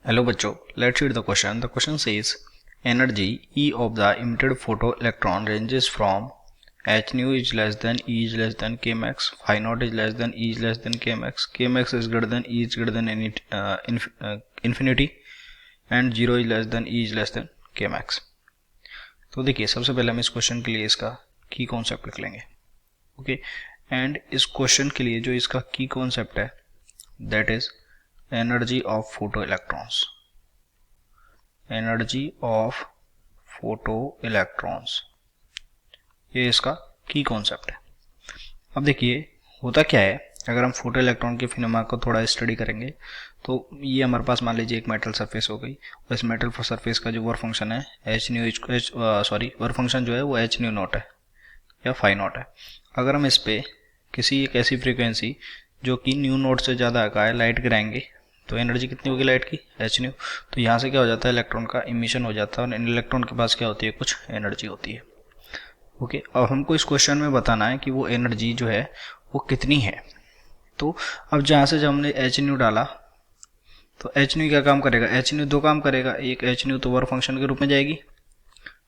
Hello बच्चों, let's read the question. The question says energy E of the emitted photoelectron ranges from h nu is less than E is less than k max, phi naught is less than E is less than k max is greater than E is greater than infinity and 0 is less than E is less than k max. तो देखिए सबसे पहले हम इस question के लिए इसका की कॉन्सेप्ट लिख लेंगे. ओके, एंड इस क्वेश्चन के लिए जो इसका की कॉन्सेप्ट है that is energy of photo electrons. Energy of photo electrons ये इसका की कॉन्सेप्ट है. अब देखिए होता क्या है, अगर हम फोटो इलेक्ट्रॉन के फिनोमेना को थोड़ा स्टडी करेंगे तो ये हमारे पास मान लीजिए एक मेटल सरफेस हो गई और इस मेटल सरफेस का जो वर्क फंक्शन है वर्क फंक्शन जो है वो एच न्यू नॉट है या फाई नॉट है. अगर हम इस पे किसी एक ऐसी फ्रीक्वेंसी जो कि न्यू नॉट से ज़्यादा का है लाइट गिराएंगे तो एनर्जी कितनी होगी लाइट की, एच न्यू. तो यहाँ से क्या हो जाता है, इलेक्ट्रॉन का इमिशन हो जाता है और इन इलेक्ट्रॉन के पास क्या होती है, कुछ एनर्जी होती है. ओके, अब हमको इस क्वेश्चन में बताना है कि वो एनर्जी जो है वो कितनी है. तो अब जहाँ से जब हमने एच न्यू डाला तो एच न्यू क्या काम करेगा, एच न्यू दो काम करेगा. एक एच न्यू तो वर्क फंक्शन के रूप में जाएगी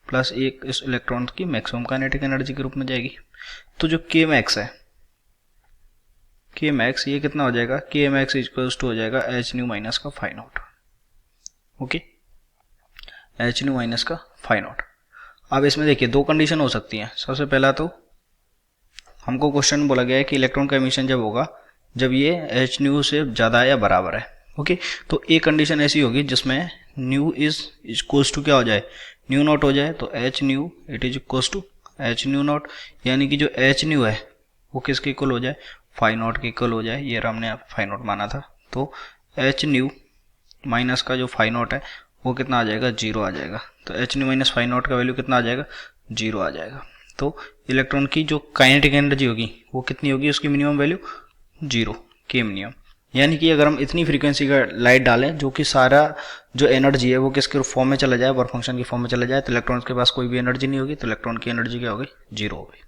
प्लस एक इस इलेक्ट्रॉन की मैक्सिमम काइनेटिक एनर्जी के रूप में जाएगी. तो जो के मैक्स है, के मैक्स ये कितना हो जाएगा, के मैक्स इक्वल्स टू हो जाएगा एच न्यू माइनस का phi naught. Okay, h nu minus का फाई नॉट. अब इसमें देखिए दो कंडीशन हो सकती हैं. सबसे पहला तो हमको क्वेश्चन बोला गया है कि इलेक्ट्रॉन का एमिशन जब होगा जब ये एच न्यू से ज़्यादा या बराबर है. ओके, तो एक कंडीशन ऐसी होगी जिसमें न्यू इज इक्वल्स टू क्या हो जाए, न्यू नॉट हो जाए. तो h nu it is equals to h nu naught, यानी कि जो एच न्यू है वो किसके इक्वल हो जाए, फाई नॉट के इक्वल हो जाए. ये हमने फाई नॉट माना था. तो एच न्यू माइनस का जो फाई नॉट है वो कितना आ जाएगा, जीरो आ जाएगा. तो h nu minus phi naught का वैल्यू कितना आ जाएगा, जीरो आ जाएगा. तो इलेक्ट्रॉन की जो काइनेटिक एनर्जी होगी वो कितनी होगी, उसकी मिनिमम वैल्यू जीरो, के मिनिमम. यानी कि अगर हम इतनी फ्रीक्वेंसी का लाइट डालें जो कि सारा जो एनर्जी है वो किसके फॉर्म में चला जाए, वर्क फंक्शन की फॉर्म में चला जाए, तो इलेक्ट्रॉन के पास कोई भी एनर्जी नहीं होगी. तो इलेक्ट्रॉन की एनर्जी क्या होगी, जीरो हो गई.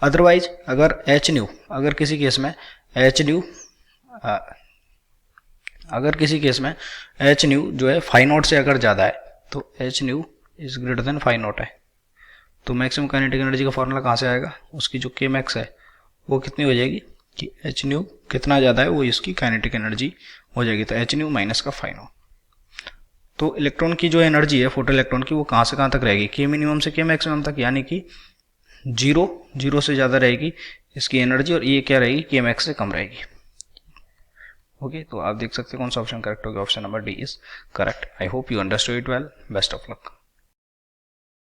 अदरवाइज अगर एच न्यू, अगर किसी केस में एच न्यू जो है फाई नॉट से अगर ज़्यादा है तो h nu is greater than phi naught है. तो मैक्सिमम काइनेटिक एनर्जी का फॉर्मूला कहाँ से आएगा, उसकी जो के मैक्स है वो कितनी हो जाएगी कि एच न्यू कितना ज़्यादा है वो इसकी काइनेटिक एनर्जी हो जाएगी. तो एच न्यू माइनस का फाई नॉट. तो इलेक्ट्रॉन की जो एनर्जी है फोटो इलेक्ट्रॉन की वो कहाँ से कहाँ तक रहेगी, के मिनिमम से के मैक्सिमम तक, यानी कि जीरो से ज़्यादा रहेगी इसकी एनर्जी और ये क्या रहेगी, के मैक्स से कम रहेगी. ओके, तो आप देख सकते हैं कौन सा ऑप्शन करेक्ट होगा. Option number D is correct. I hope you understood it well. Best of luck.